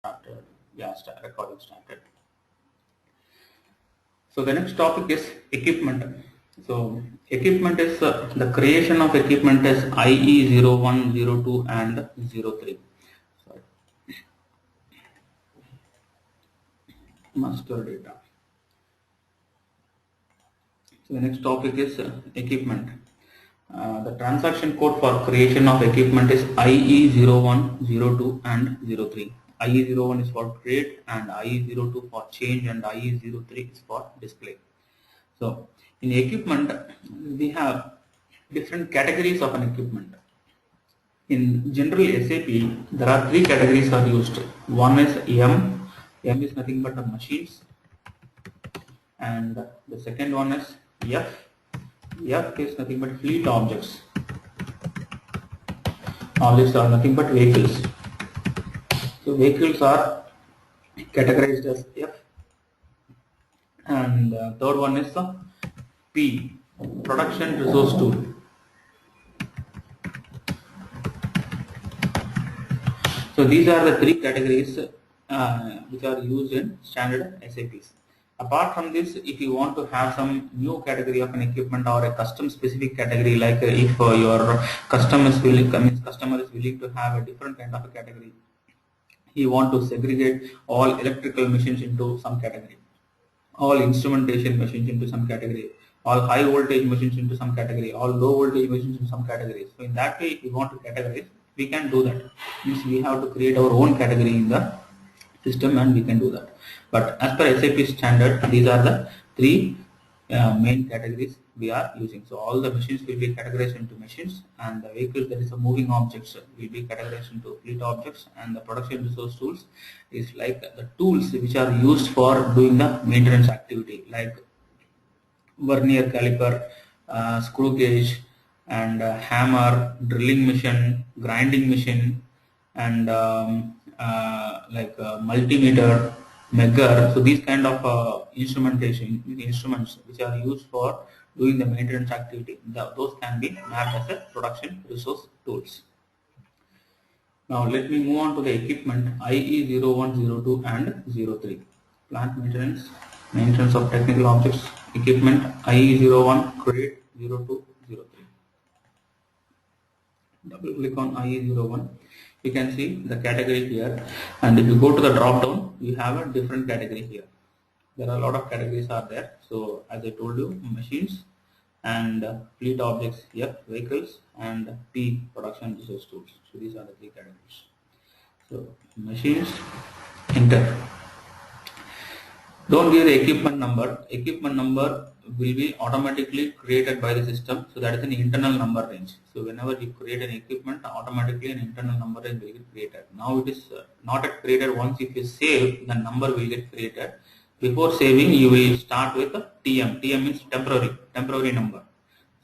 started. Yeah, recording started. So the next topic is equipment. So equipment is the creation of equipment is IE 01, 02 and 03. Sorry. Master data. So the next topic is equipment. The transaction code for creation of equipment is IE01, 02 and 03. IE01 is for create and IE02 for change and IE03 is for display. So in equipment we have different categories of an equipment. In general SAP there are three categories are used. One is M. M is nothing but the machines, and the second one is F. F is nothing but fleet objects. Objects are nothing but vehicles. So vehicles are categorized as F. And the third one is the P, production resource tool. So these are the three categories which are used in standard SAPs. Apart from this, if you want to have some new category of an equipment or a custom specific category, like if your customer is willing to have a different kind of a category, you want to segregate all electrical machines into some category, all instrumentation machines into some category, all high voltage machines into some category, all low voltage machines into some categories. So in that way, if you want to categorize, we can do that. Means we have to create our own category in the system and we can do that. But as per SAP standard, these are the three main categories we are using. So all the machines will be categorized into machines, and the vehicles, that is a moving objects, will be categorized into fleet objects, and the production resource tools is like the tools which are used for doing the maintenance activity, like vernier caliper, screw gauge, and hammer, drilling machine, grinding machine, and multimeter, megger. So these kind of instruments which are used for doing the maintenance activity, those can be mapped as a production resource tools. Now let me move on to the equipment IE 01, 02 and 03. Plant maintenance of technical objects, equipment IE 01, create 02, 03. Double click on IE 01. You can see the category here, and if you go to the drop down, you have a different category here. There are a lot of categories are there. So as I told you, machines, and fleet objects, F, vehicles, and P, production resource tools. So these are the three categories. So machines, enter. Don't give the equipment number. Equipment number will be automatically created by the system. So that is an internal number range. So whenever you create an equipment, automatically an internal number range will get created. Now it is not yet created. Once if you save, the number will get created. Before saving, you will start with TM. TM means temporary number.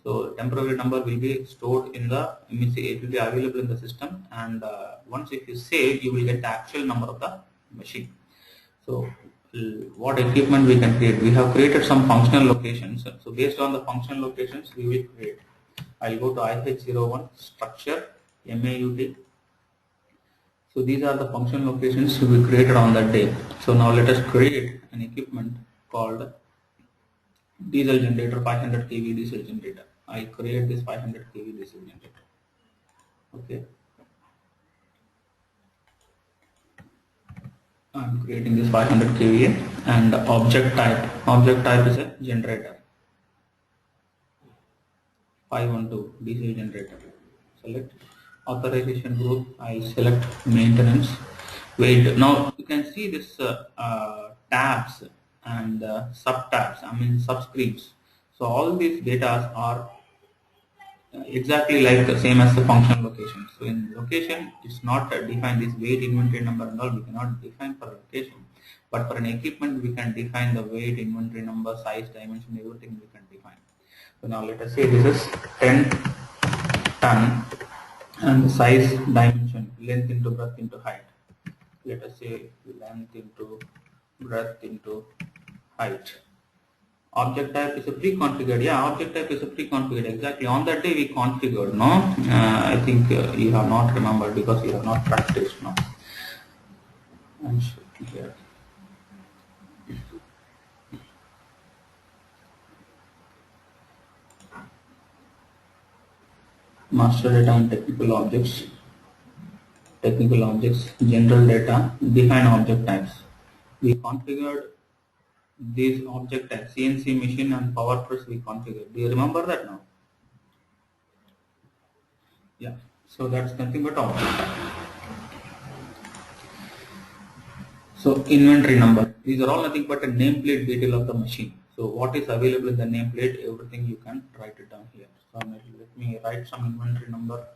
So temporary number will be stored in the, means it will be available in the system, and once if you save, you will get the actual number of the machine. So what equipment we can create? We have created some functional locations. So based on the functional locations, we will create. I'll go to IH01 structure MAUT. So these are the function locations we created on that day. So now let us create an equipment called diesel generator, 500 kV diesel generator. I create this 500 kV diesel generator. Okay. I'm creating this 500 kVA, and object type is a generator. 512 diesel generator. Select authorization group. I select maintenance. Wait. Now you can see this tabs and sub tabs. I mean subscreens. So all these data are exactly like the same as the function location. So in location, it's not defined this weight, inventory number, and all. We cannot define for location, but for an equipment, we can define the weight, inventory number, size, dimension, everything we can define. So now let us say this is 10 ton, and the size, dimension, length into breadth into height. Let us say length into breadth into height. Object type is a pre-configured. Yeah, object type is a pre-configured. Exactly. On that day we configured. No, I think you have not remembered because you have not practiced. No. and here. Master data and technical objects, general data, define object types. We configured these object types, CNC machine and power press we configured. Do you remember that now? Yeah. So that's nothing but object. So inventory number. These are all nothing but a nameplate detail of the machine. So what is available in the nameplate, everything you can write it down here. So let me write some inventory number,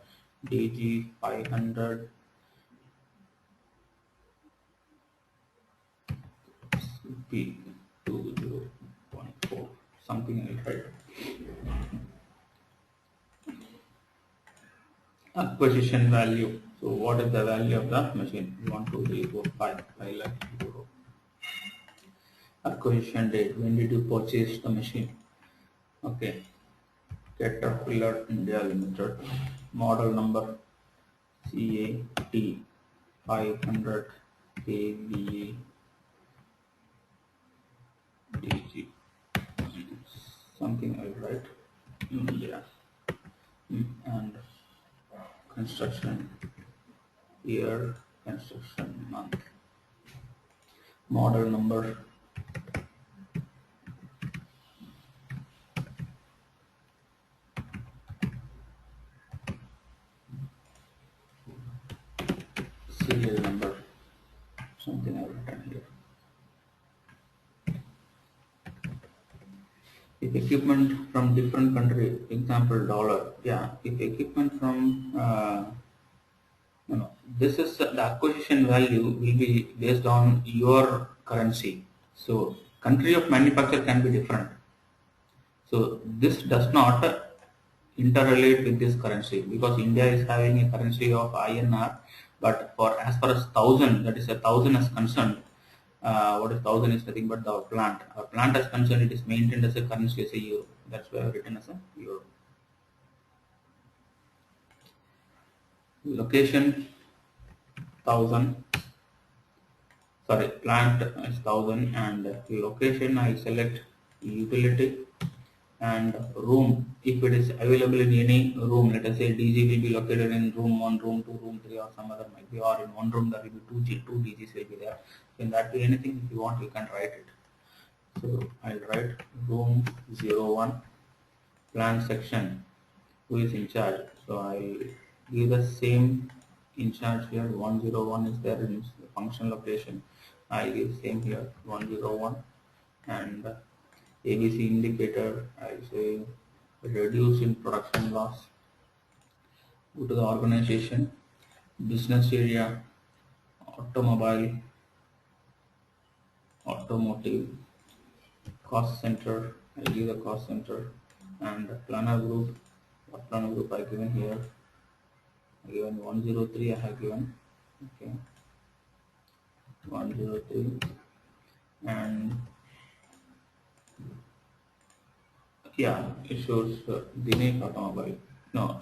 DG 500 CP20.4, something I'll write. Acquisition value. So what is the value of the machine? 1, 2, 3, 4, 5 lakh euro. Acquisition date. When did you purchase the machine? Okay. Caterpillar India Limited. Model number CAT 500 kVA DG. Something I'll write. India. And construction year, construction month, model number, serial number, something I've written here. If equipment from different country, example dollar, yeah, if equipment from this is the acquisition value will be based on your currency. So country of manufacture can be different. So this does not interrelate with this currency because India is having a currency of INR, but for as far as 1000, that is 1000 is concerned, what is 1000 is nothing but the plant. Our plant is concerned, it is maintained as a currency as a euro. That's why I've written as a euro. Location 1000. Sorry, plant is 1000 and location I select utility and room. If it is available in any room, let us say DG will be located in room 1, room 2, room 3 or some other might be, or in one room there will be two DGs will be there. In that way, anything if you want you can write it. So I'll write room 01, plant section, who is in charge. So I'll give the same in charge here. 101 is there in the function location. I'll give same here 101 and ABC indicator. I say reduce in production loss. Go to the organization, business area, automobile, automotive, cost center. I give the cost center and planner group. What planner group I given here? I given 103. I have given okay 103 and yeah, it shows Dinesh Automobile. No,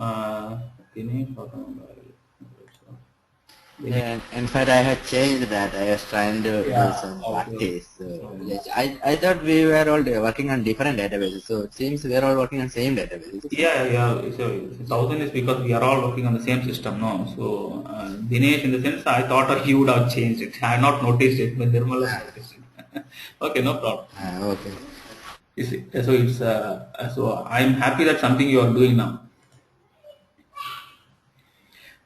Dinesh Automobile. Yeah, in fact, I had changed that. I was trying to do some practice. So, yes, I thought we were all working on different databases. So it seems we are all working on same database. Yeah. So 1000 is because we are all working on the same system, no? So Dinesh, in the sense, I thought he would have changed it. I have not noticed it, but Nirmal has noticed it. Okay, no problem. Okay. You see, so it's so I'm happy that something you are doing now.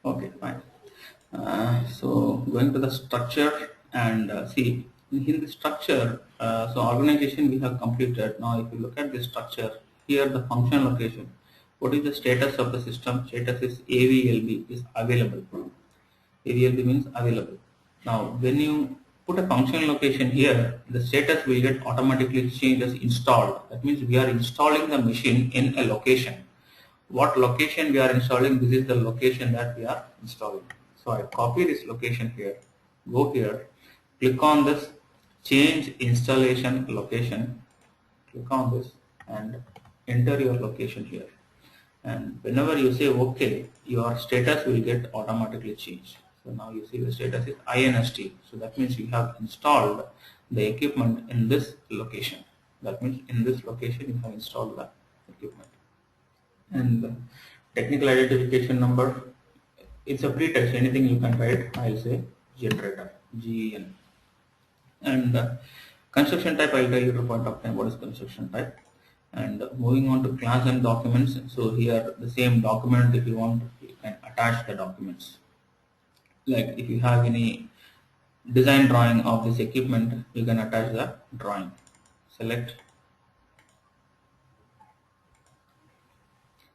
Okay, fine. So going to the structure and see in the structure, so organization we have completed. Now if you look at the structure, here the function location, what is the status of the system? Status is AVLB is available. AVLB means available. Now when you put a function location here, the status will get automatically changed as installed. That means we are installing the machine in a location. What location we are installing? This is the location that we are installing. So I copy this location here, go here, click on this change installation location, click on this and enter your location here. And whenever you say OK, your status will get automatically changed. So now you see the status is INST. So that means you have installed the equipment in this location. That means in this location you have installed the equipment. And the technical identification number, it's a free text, anything you can write. I'll say generator, GEN. And construction type, I'll tell you at a point of time what is construction type. And moving on to class and documents. So here the same document, if you want, you can attach the documents. Like if you have any design drawing of this equipment, you can attach the drawing. Select,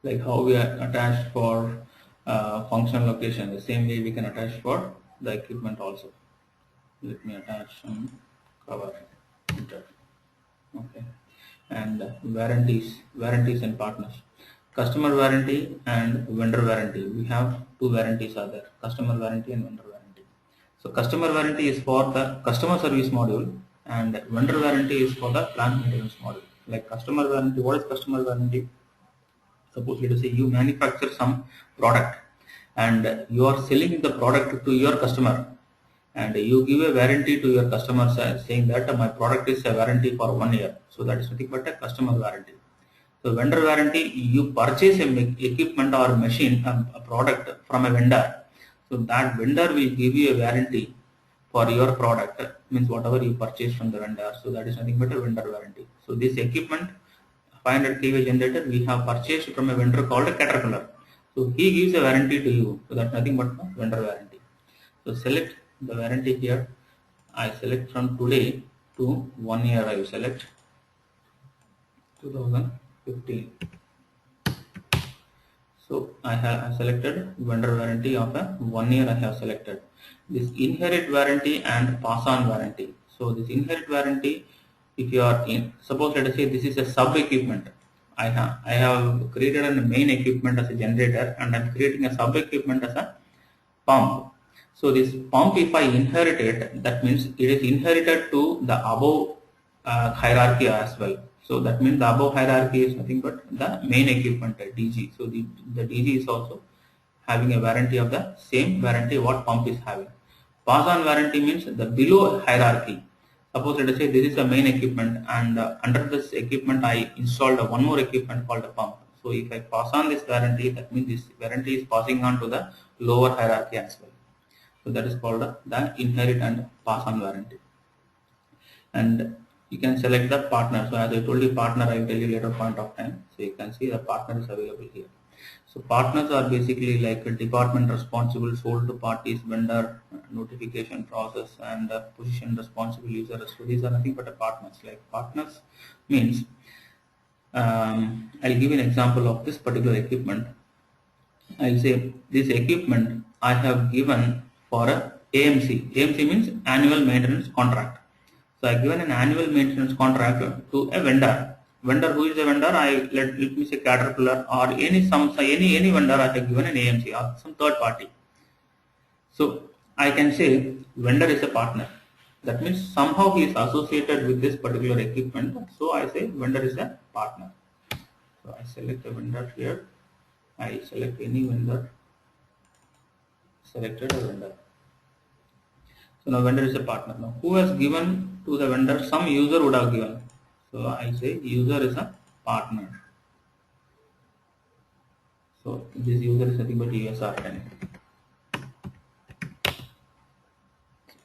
like how we are attached for function location, the same way we can attach for the equipment also. Let me attach some cover. Enter. Okay. And warranties and partners. Customer warranty and vendor warranty. We have two warranties are there, customer warranty and vendor warranty. So customer warranty is for the customer service module and vendor warranty is for the plant maintenance module. Like customer warranty, what is customer warranty? Suppose let us say you manufacture some product and you are selling the product to your customer and you give a warranty to your customer saying that my product is a warranty for 1 year. So that is nothing but a customer warranty. So vendor warranty, you purchase a equipment or machine, a product from a vendor. So that vendor will give you a warranty for your product, means whatever you purchase from the vendor. So that is nothing but a vendor warranty. So this equipment, 500 kVA generator, we have purchased from a vendor called a Caterpillar. So he gives a warranty to you. So that's nothing but a vendor warranty. So select the warranty here. I select from today to 1 year. I will select 2015. So I have selected vendor warranty of a 1 year. I have selected this inherit warranty and pass on warranty. So this inherit warranty, if you are in, suppose let us say this is a sub equipment. I have created a main equipment as a generator and I am creating a sub equipment as a pump. So this pump, if I inherit it, that means it is inherited to the above hierarchy as well. So that means the above hierarchy is nothing but the main equipment DG. So the DG is also having a warranty of the same warranty what pump is having. Pass on warranty means the below hierarchy. Suppose let us say this is the main equipment and under this equipment I installed one more equipment called a pump. So if I pass on this warranty, that means this warranty is passing on to the lower hierarchy as well. So that is called the inherit and pass on warranty. And you can select the partner. So as I told you, partner I will tell you later point of time. So you can see the partner is available here. So partners are basically like a department responsible, sold to parties, vendor, notification process, and position responsible user. So these are nothing but a partners. Like partners means, I'll give you an example of this particular equipment. I'll say this equipment I have given for a AMC. AMC means annual maintenance contract. So I given an annual maintenance contract to a vendor. Vendor, who is a vendor? Let me say Caterpillar or any vendor. I have given an AMC or some third party. So I can say vendor is a partner. That means somehow he is associated with this particular equipment. So I say vendor is a partner. So I select a vendor here. I select any vendor. Selected a vendor. So now vendor is a partner. Now who has given to the vendor? Some user would have given. So I say user is a partner. So this user is nothing but USR10.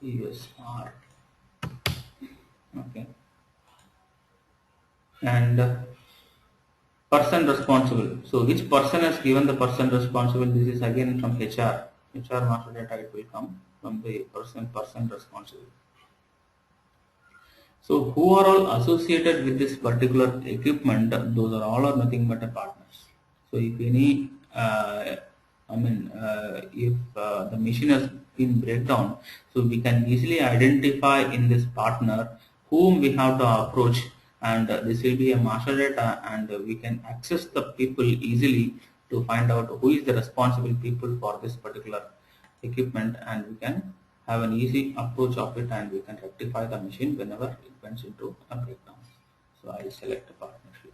USR. Okay. And person responsible. So which person has given the person responsible? This is again from HR. HR master data, it will come from the person responsible. So who are all associated with this particular equipment? Those are all or nothing but a partners. So if any, if the machine has been breakdown, so we can easily identify in this partner whom we have to approach, and this will be a master data, and we can access the people easily to find out who is the responsible people for this particular equipment, and we can have an easy approach of it, and we can rectify the machine whenever it went into a breakdown. So I will select a partnership.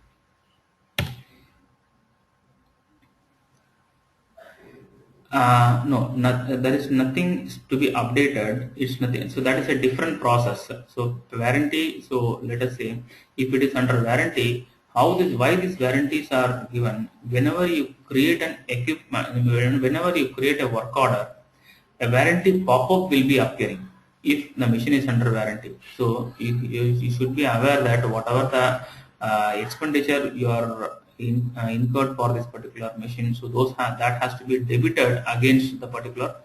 No, there is nothing to be updated. It's nothing. So that is a different process. So warranty. So let us say if it is under warranty, why these warranties are given? Whenever you create an equipment, whenever you create a work order, a warranty pop-up will be appearing if the machine is under warranty. So you should be aware that whatever the expenditure you are incurred for this particular machine, so that has to be debited against the particular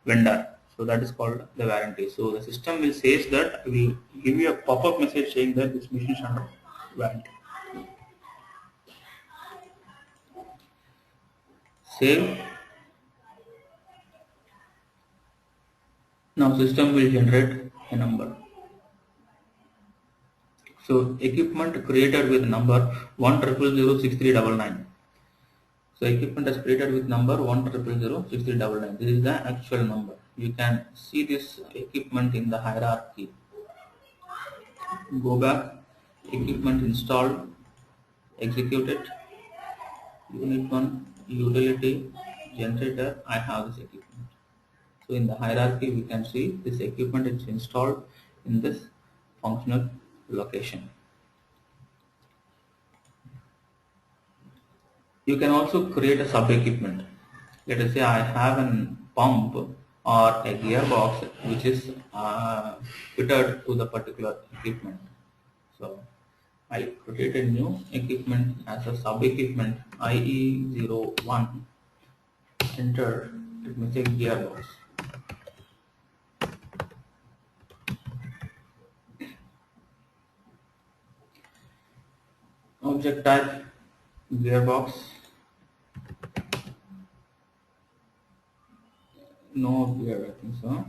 vendor. So that is called the warranty. So the system will says that will give you a pop-up message saying that this machine is under warranty. Save. Now system will generate a number. So equipment created with number 1000639. So equipment is created with number 1000639. This is the actual number. You can see this equipment in the hierarchy. Go back, equipment installed, execute it. Unit 1, utility, generator, I have this equipment. So in the hierarchy we can see this equipment is installed in this functional location. You can also create a sub equipment. Let us say I have a pump or a gearbox which is fitted to the particular equipment. So I create a new equipment as a sub equipment IE01. Enter, let me say gearbox. Object type gearbox. No gear, I think so.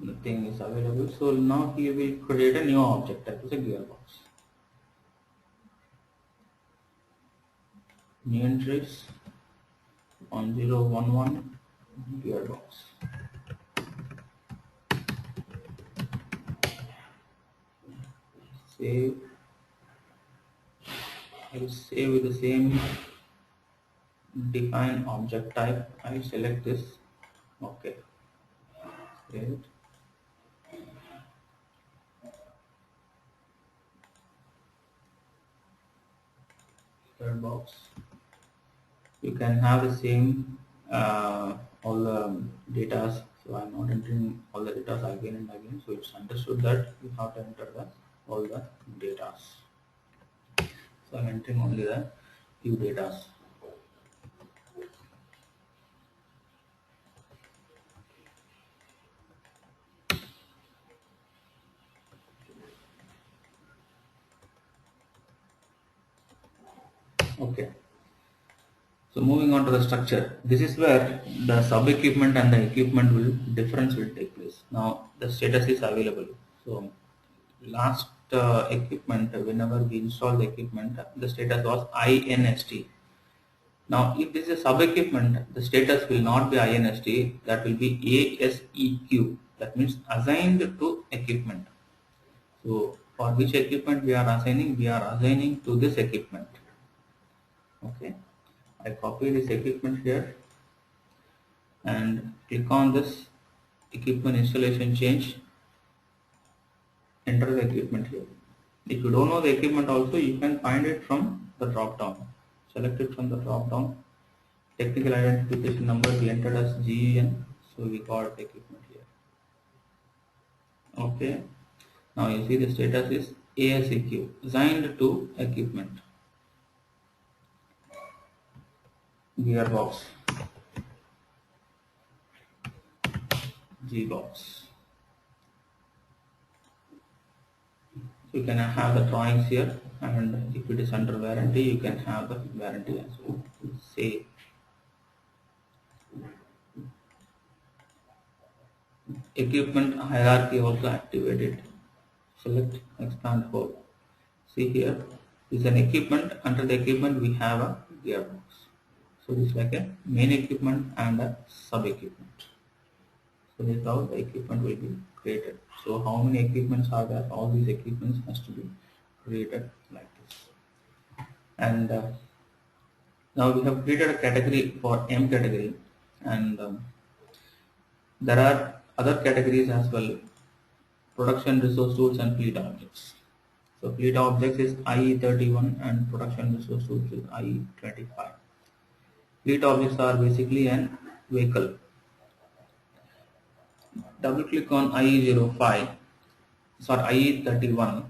Nothing is available. So now he will create a new object type as a gearbox. New entries 1011 gearbox. Save. I will save with the same define object type. I will select this. Okay. Save it. Gearbox. You can have the same all the data. So I'm not entering all the data again and again. So it's understood that you have to enter all the data. So I'm entering only the few data. Okay. So moving on to the structure. This is where the sub equipment and the equipment difference will take place. Now the status is available. So last equipment, whenever we install the equipment, the status was INST. Now if this is a sub equipment, the status will not be INST, that will be ASEQ. That means assigned to equipment. So for which equipment we are assigning? We are assigning to this equipment. Okay. I copy this equipment here and click on this equipment installation change. Enter the equipment here. If you don't know the equipment also, you can find it from the drop down. Select it from the drop down. Technical identification number we entered as GEN, so we got the equipment here. Okay. Now you see the status is ASEQ, assigned to equipment. Gearbox, G-box. You can have the drawings here, and if it is under warranty, you can have the warranty as well. Save. Equipment hierarchy also activated. Select expand whole. See here is an equipment. Under the equipment we have a gearbox. So this is like a main equipment and a sub equipment. So this is how the equipment will be created. So how many equipments are there? All these equipments has to be created like this. And Now we have created a category for M category, and there are other categories as well: production resource tools and fleet objects. So fleet objects is IE31 and production resource tools is IE25. Fleet objects are basically an vehicle. Double click on IE05, sorry, IE31,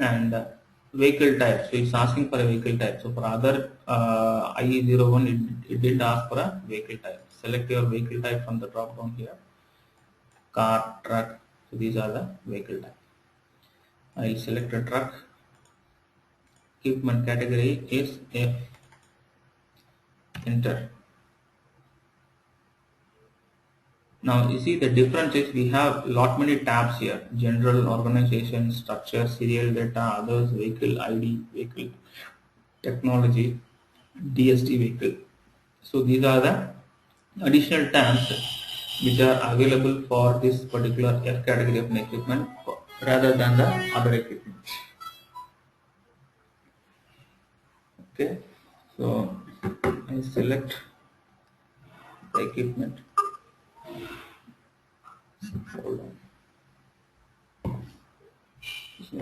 and vehicle type. So it's asking for a vehicle type. So for other IE01, it did ask for a vehicle type. Select your vehicle type from the drop down here. Car, truck. So these are the vehicle type. I'll select a truck. Equipment category is F. Enter. Now you see the difference is we have lot many tabs here: general, organization, structure, serial data, others, vehicle ID, vehicle technology, DST vehicle. So these are the additional tabs which are available for this particular F category of equipment rather than the other equipment. Okay, so I select the equipment. Hold on. So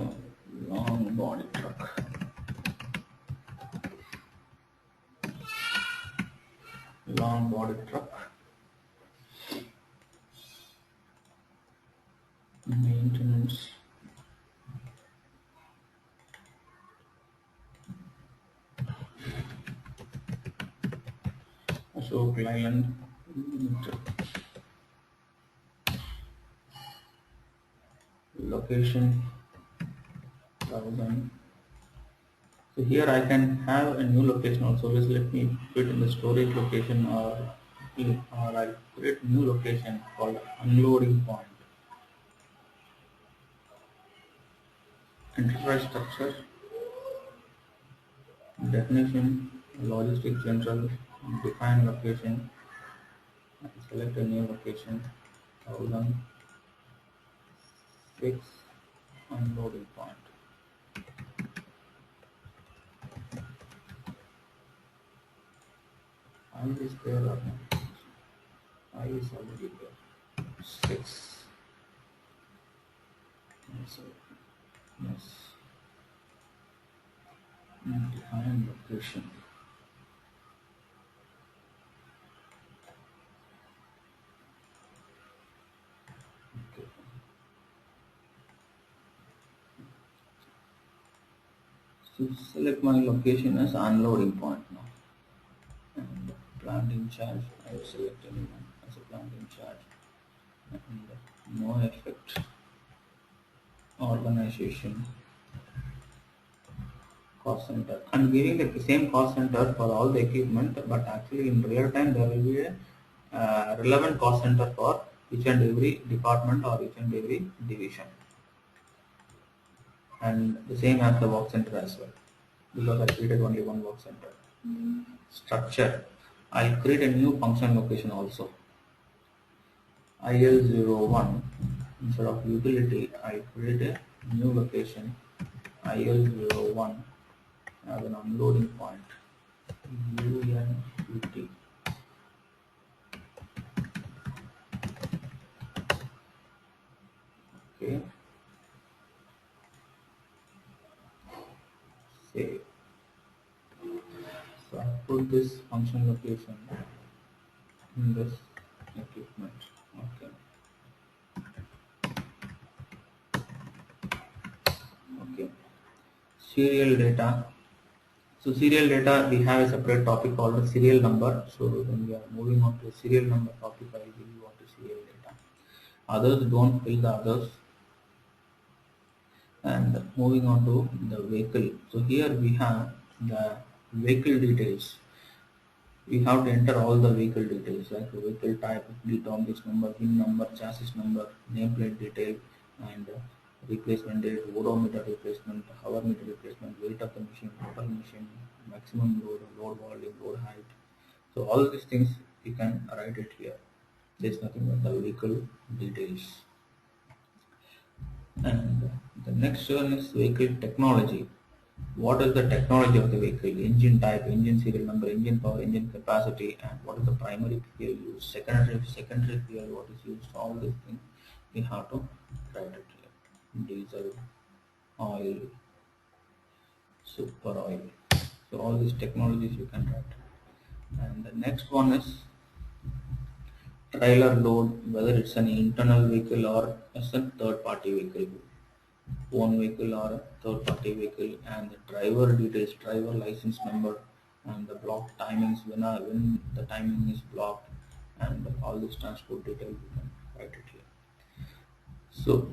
long body truck. Long body truck. Maintenance. Ashok Leyland Limited. Location 1000. So here I can have a new location also. Just let me put in the storage location, or I'll create a new location called unloading point. Enterprise structure, definition, logistics general, define location. I select a new location, 1006 unloading point. I is there or not? I is already there. 6. Yes. Define location. Okay. So select my location as unloading point now. And plant in charge, I will select anyone as a plant in charge. And no effect. Organization. Cost center. I'm giving the same cost center for all the equipment, but actually in real time there will be a relevant cost center for each and every department or each and every division. And the same as the work center as well, because I created only one work center. Structure. I'll create a new function location also. IL01, instead of utility, I create a new location, IL01, as an unloading point, UNUT. Okay. Save. So I put this function location in this equipment. Okay. Okay. Serial data. So serial data, we have a separate topic called serial number. So when we are moving on to serial number topic, I will give you what is serial data. Others, don't fill the others. And moving on to the vehicle. So here we have the vehicle details. We have to enter all the vehicle details like the vehicle type, fleet objects number, VIN number, chassis number, nameplate detail, and replacement date, odometer replacement, hour meter replacement, weight of the machine, total machine, maximum load, load volume, load height. So all these things you can write it here. There is nothing but the vehicle details. And the next one is vehicle technology. what is the technology of the vehicle, engine type, engine serial number, engine power, engine capacity, and what is the primary fuel used, secondary fuel, what is used, all these things we have to write it here. Diesel, oil, super oil. So all these technologies you can write. And the next one is trailer load, whether it's an internal vehicle or as a third party vehicle, own vehicle or a third party vehicle, and the driver details, driver license number, and the block timings, when the timing is blocked, and all this transport detail you can write it here. So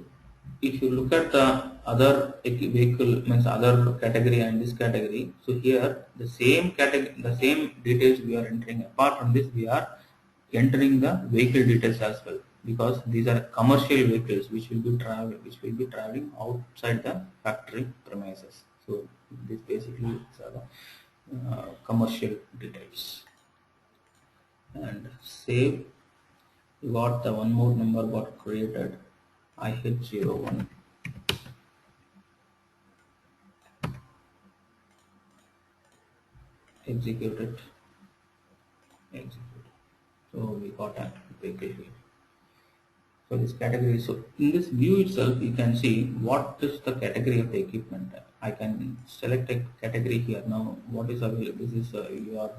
if you look at the other vehicle, means other category and this category, so here the same category, the same details we are entering. Apart from this, we are entering the vehicle details as well, because these are commercial vehicles which will be traveling outside the factory premises. So this basically is commercial details. And save, got the one more number got created, IH01. Execute it. So we got a vehicle here. So this category. So in this view itself, you can see what is the category of the equipment. I can select a category here. Now, what is available? This is you are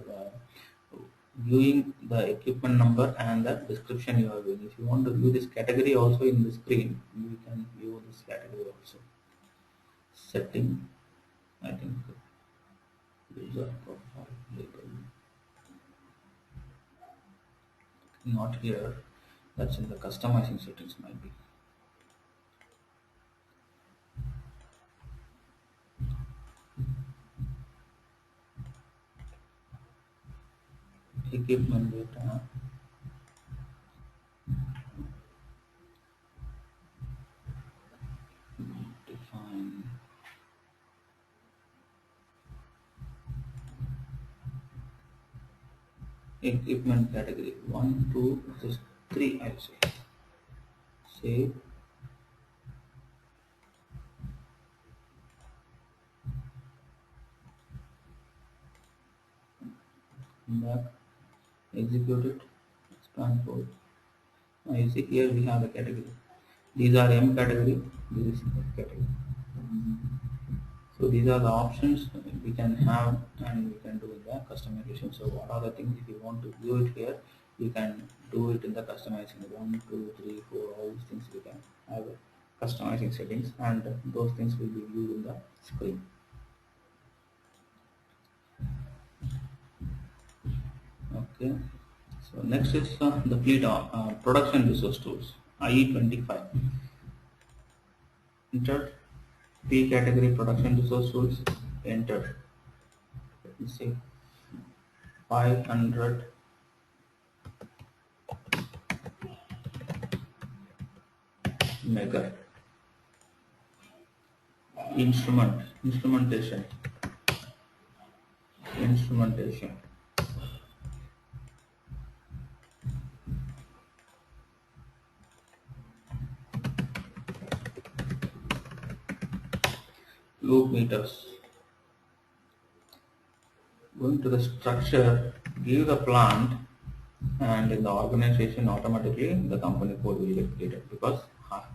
viewing the equipment number and the description you are viewing. If you want to view this category also in the screen, you can view this category also. Setting, I think user profile label. Not here. That's in the customizing settings, might be. Equipment data. Define. Equipment category 1, 2, this is 3. I'll say. Save. Back. Execute it. Expand code. Now you see here we have a category. These are M category. This is F category. So these are the options we can have and we can do in the customization. So what are the things, if you want to view it here, you can do it in the customizing 1, 2, 3, 4, all these things we can have customizing settings, and those things will be viewed in the screen. Okay. So next is the fleet production resource tools, IE25. Enter P category production resource tools. Enter. Let me see. 500 mega. Instrumentation. Loop meters. Going to the structure, give the plant, and in the organization automatically the company code will get created, because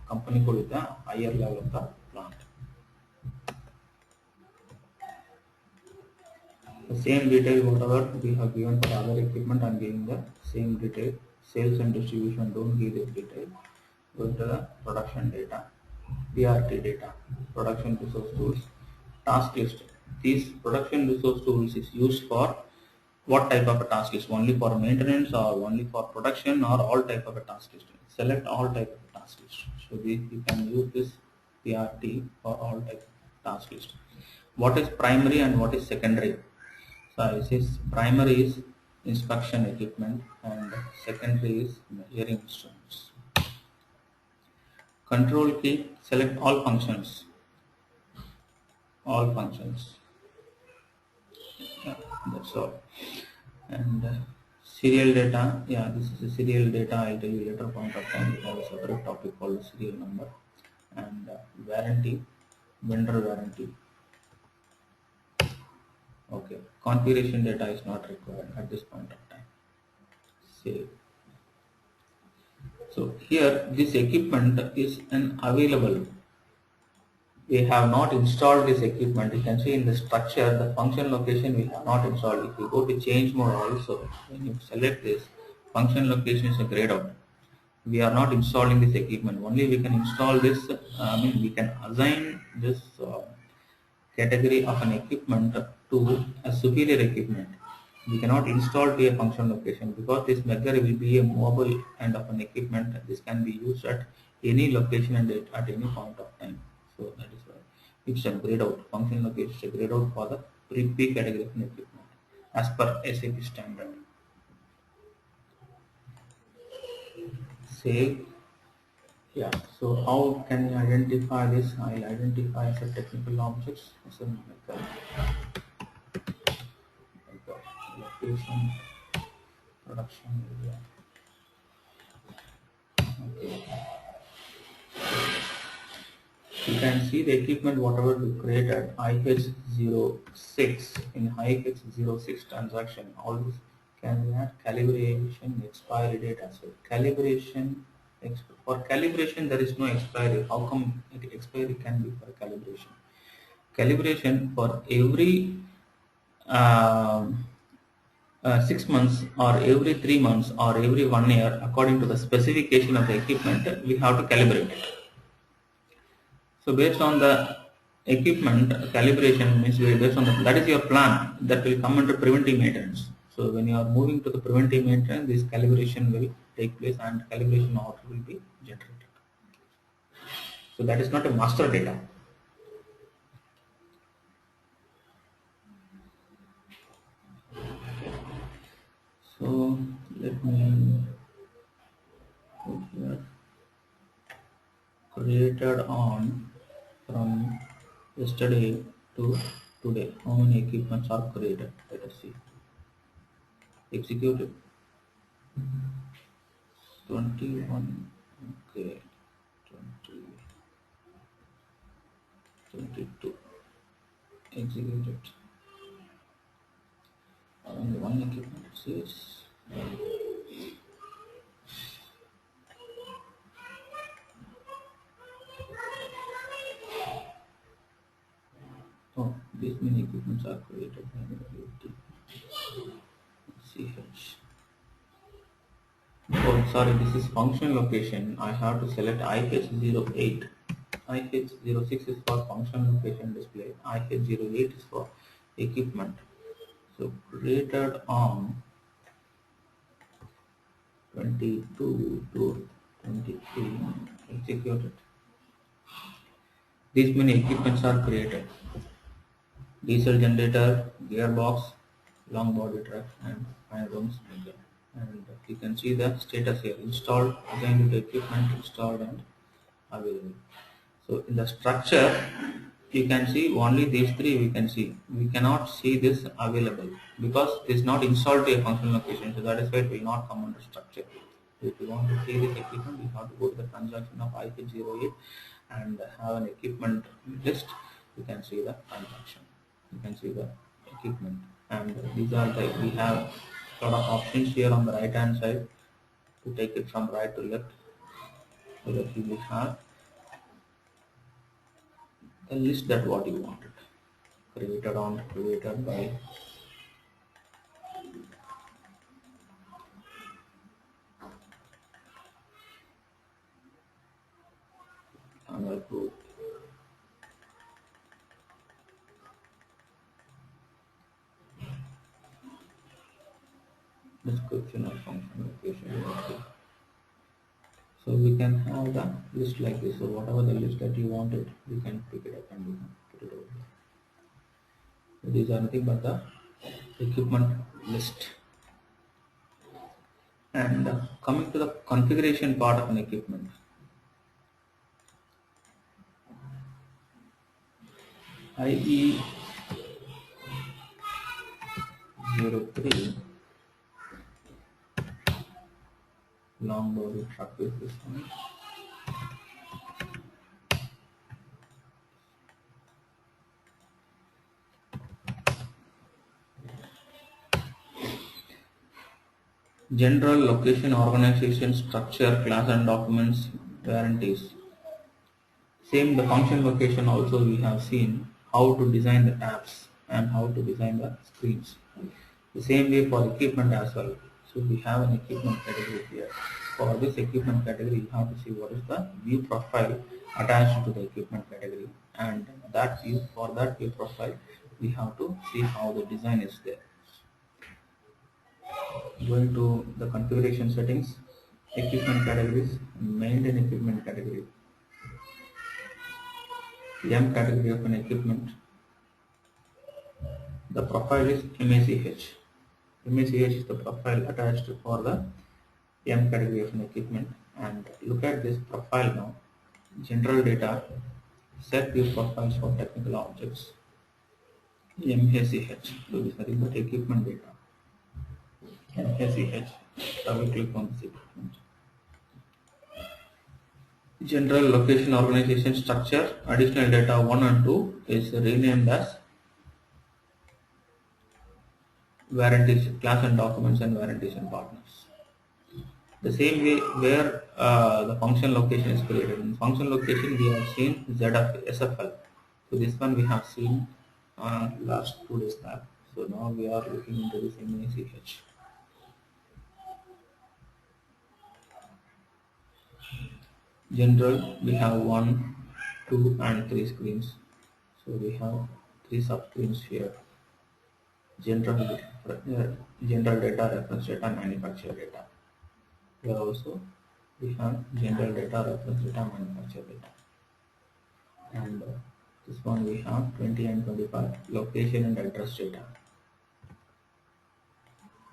company code is the higher level of the plant. The same detail whatever we have given for other equipment, I am giving the same detail. Sales and distribution, don't give this detail. Go to the production data, PRT data, production resource tools, task list. These production resource tools is used for what type of a task list? Only for maintenance or only for production or all type of a task list? Select all type of a task list. So you can use this PRT for all type of task list. What is primary and what is secondary? So it says primary is inspection equipment and secondary is measuring instruments. Control key, select all functions. Yeah, that's all. And serial data, yeah, this is a serial data. I'll tell you later point of time. We have a separate topic called serial number. And warranty, vendor warranty. Okay, configuration data is not required at this point of time. Save. So here this equipment is unavailable. We have not installed this equipment. You can see in the structure the function location we have not installed. If you go to change mode also, when you select this, function location is grayed out. We are not installing this equipment. Only we can install this, we can assign this category of an equipment to a superior equipment. We cannot install to a function location because this method will be a mobile kind of an equipment. This can be used at any location and at any point of time. So that is why it's a grayed out. Function location is a grayed out for the pre category of an equipment as per SAP standard. Save. Yeah, so how can you identify this? I'll identify as a technical objects, as a location, production area. Okay. You can see the equipment whatever we created, IH06 in IH06 transaction. All this can be at calibration, expiry date as well. Calibration, for calibration there is no expiry. How come expiry can be for calibration? Calibration for every 6 months or every 3 months or every 1 year, according to the specification of the equipment, we have to calibrate it. So based on the equipment, calibration means based on that is your plan that will come under preventive maintenance. So when you are moving to the preventive maintenance, this calibration will take place and calibration order will be generated. So that is not a master data. So let me put here created on from yesterday to today. How many equipments are created? Let us see. Executed 21. Okay, 20, 22. Executed. Only one equipment says. Oh, these many equipments are created. CH. Oh, sorry, this is function location. I have to select IH08. IH06 is for function location display. IH08 is for equipment. So created on 22 to 23, executed. These many equipments are created. Diesel generator, gearbox, long body truck and fine rooms maker. And you can see the status here: installed, assigned to equipment, installed and available. So in the structure you can see only these three we can see. We cannot see this available because it is not installed to a functional location. So that is why it will not come under structure. If you want to see this equipment, you have to go to the transaction of IH08 and have an equipment list. You can see the transaction. You can see the equipment, and these are the we have a lot of options here on the right hand side to take it from right to left, so that you will have the list that what you wanted. Created by another group. Description of function location. So we can have the list like this. So whatever the list that you wanted, we can pick it up and we can put it over here. So these are nothing but the equipment list. And coming to the configuration part of an equipment. IE03 long body truck is this one. General location, organization, structure, class and documents, warranties. Same the function location also we have seen how to design the tabs and how to design the screens. The same way for equipment as well. So we have an equipment category here. For this equipment category, you have to see what is the view profile attached to the equipment category, and that view for that view profile we have to see how the design is there. Going to the configuration settings, equipment categories, maintain equipment category, M category of an equipment. The profile is MACH. MACH is the profile attached for the M category of an equipment. And look at this profile now. General data, set view profiles for technical objects, MACH. So this is nothing but equipment data. MACH. Double click on this equipment. General location, organization, structure, additional data 1 and 2 is renamed as warranties, class and documents, and warranties and partners. The same way where the function location is created. In function location we have seen SFL. So this one we have seen last 2 days back. So now we are looking into this MACH. General we have 1, 2 and 3 screens. So we have 3 subscreens here. General data, reference data, manufacturer data. Here also we have general data, reference data, manufacturer data. And this one we have 20 and 25, location and address data.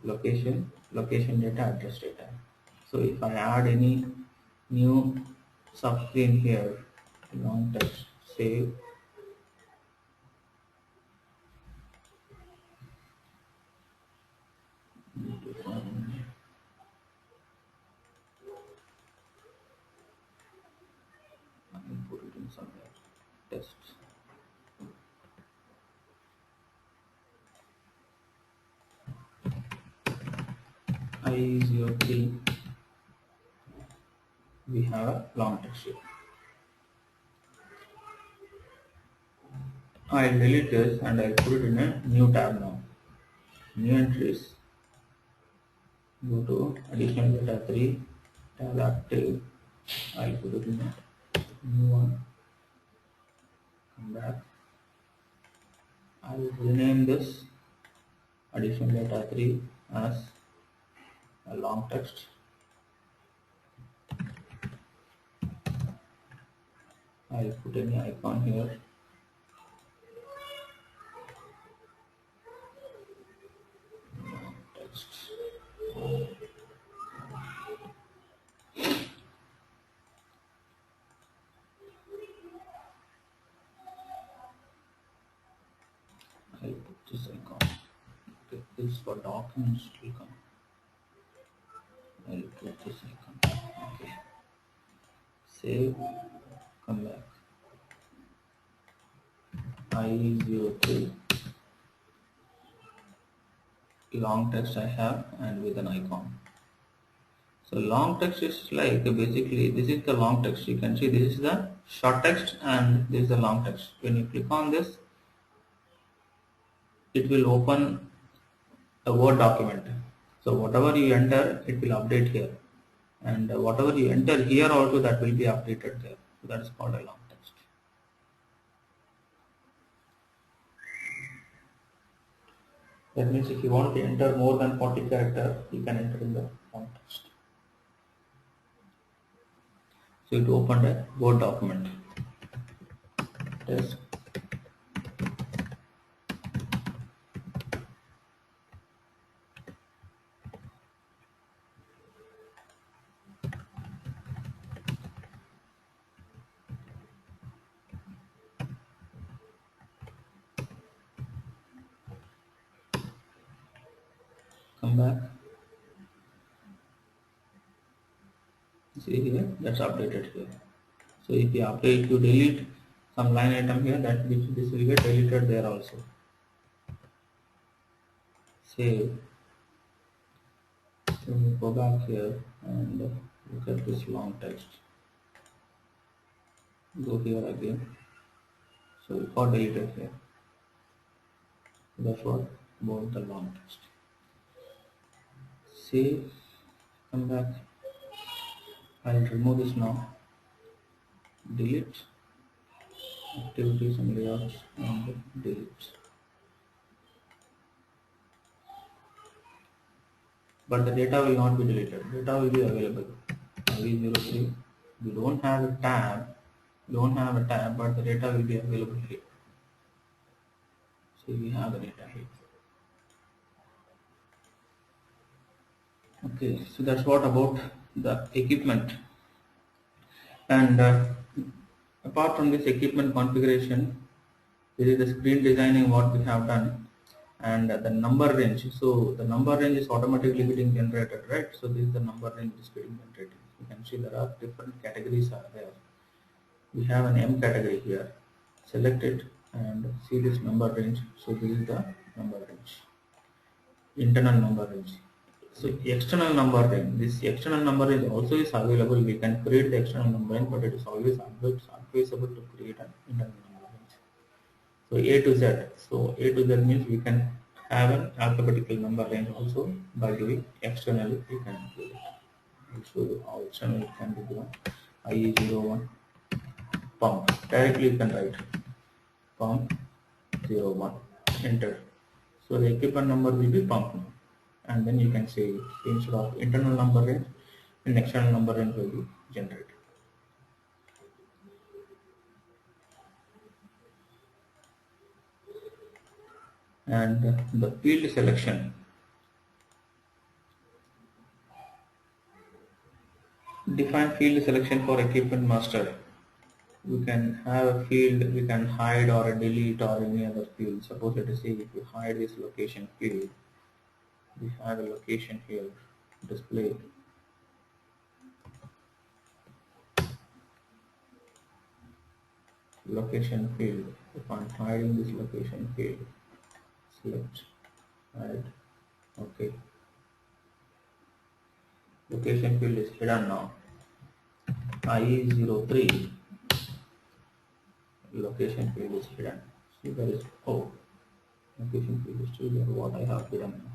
Location data, address data. So if I add any new subscreen here, long text, save, I will put it in somewhere, test. I03, we have a long text here. I'll delete this and I'll put it in a new tab now. New entries, go to additional data 3, tab active, I'll put it in a new one, come back, I'll rename this additional data 3 as a long text. I'll put any icon here. Long text. I'll put this icon. Okay, this is for documents will come. I'll put this icon. Okay. Save, come back. I03, long text I have and with an icon. So long text is like basically this is the long text. You can see this is the short text and this is the long text. When you click on this, it will open a Word document. So whatever you enter, it will update here, and whatever you enter here also, that will be updated there. So that is called a long text. That means if you want to enter more than 40 characters, you can enter in the long text. So it opened a Word document. Test. Come back. See here, that's updated here. So if you update, if you delete some line item here, that this will get deleted there also. Save. So we go back here and look at this long text. Go here again. So it got deleted here. That's what about the long text. Save, come back. I'll remove this now. Delete activities and layouts and delete. But the data will not be deleted. Data will be available. V03. We don't have a tab. But the data will be available here. So we have the data here. Okay, so that's what about the equipment. And apart from this equipment configuration, this is the screen designing what we have done, and the number range. So the number range is automatically getting generated, right? So this is the number range is getting generated. You can see there are different categories are there. We have an M category here. Select it and see this number range. So this is the number range, internal number range. So external number range, this external number range also is available. We can create the external number range, but it is always advisable to create an internal number range. So A to Z. So A to Z means we can have an alphabetical number range also by doing externally. We can do it. I'll show you how externally can be done. IE01 pump. Directly you can write pump 01. Enter. So the equipment number will be pump number. And then you can say instead of internal number range, an external number range will be generated. And the field selection. Define field selection for equipment master. We can have a field, we can hide or delete or any other field. Suppose let us say if you hide this location field, we have a location here, display. Location field. If I'm hiding this location field, select, hide, okay. Location field is hidden now. IE03 location field is hidden. See there is location field is still there. What I have hidden now.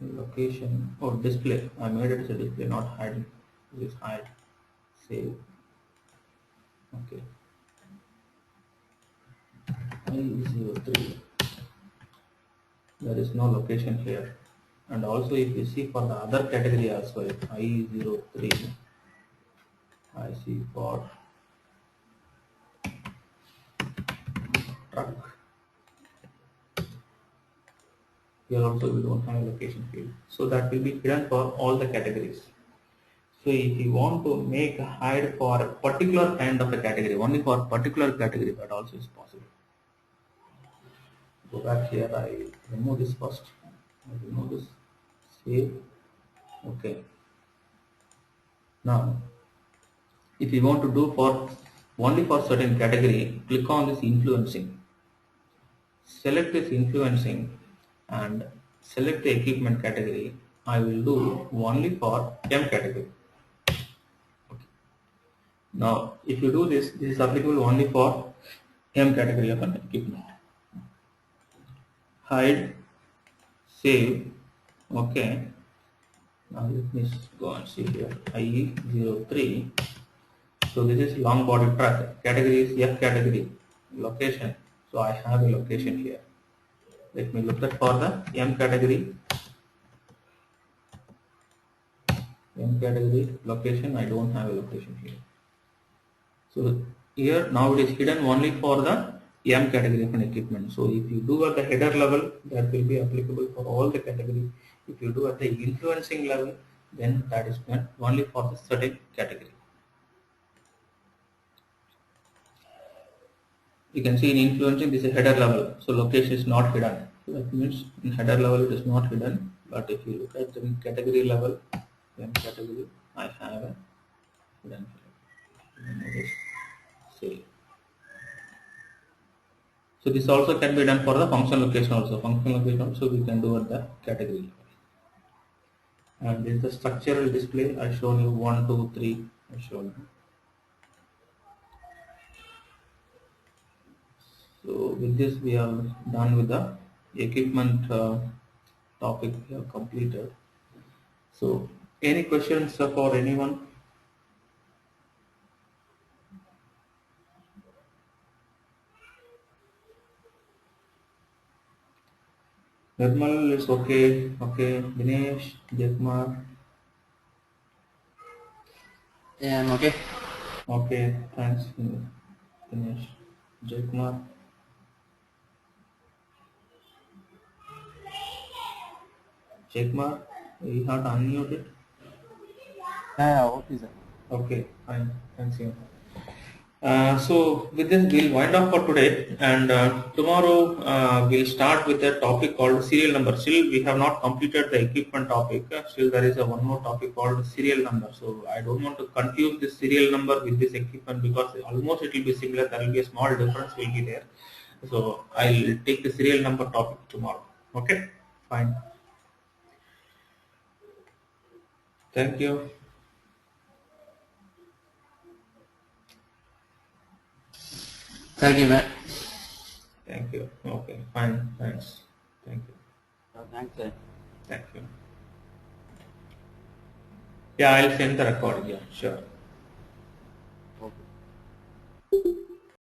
Location display. I made it as a display, not hiding. This is hide. Save. Okay. IE03. There is no location here. And also if you see for the other category as well, IE03, I see for truck. Here also we don't have a location field. So that will be hidden for all the categories. So if you want to make a hide for a particular kind of a category, only for a particular category, that also is possible. Go back here, I remove this first. I remove this, save, okay. Now, if you want to do for only for certain category, click on this influencing. Select this influencing and select the equipment category. I will do only for M category. Okay. Now, if you do this, this is applicable only for M category of an equipment. Hide, save, okay. Now let me go and see here, IE03. So this is long body truck. Category is F category. Location. So I have a location here. Let me look at for the M category. M category location. I don't have a location here. So here now it is hidden only for the M category of an equipment. So if you do at the header level, that will be applicable for all the categories. If you do at the influencing level, then that is done only for the certain category. You can see in influencing this is header level, so location is not hidden. So that means in header level it is not hidden, but if you look at the category level, then category I have a hidden flag. Save. So this also can be done for the function location also. Function location also we can do at the category level. And this is the structural display. I shown you 1, 2, 3. I shown you. So with this we are done with the equipment topic we have completed. So any questions for anyone? Nirmal is okay. Okay. Dinesh, Jekmar. Yeah, I'm okay. Okay. Thanks, Dinesh. Jekmar. Jekmar, you have to unmute it. Yeah, okay, sir. Okay, fine. Thanks you. So with this we'll wind up for today, and tomorrow we'll start with a topic called serial number. Still we have not completed the equipment topic. Still there is a one more topic called serial number. So I don't want to confuse this serial number with this equipment because almost it will be similar. There will be a small difference will be there. So I'll take the serial number topic tomorrow. Okay, fine. Thank you. Thank you, Matt. Thank you. Okay, fine. Thanks. Thank you. Thanks, sir. Thank you. Yeah, I'll send the recording. Yeah, sure.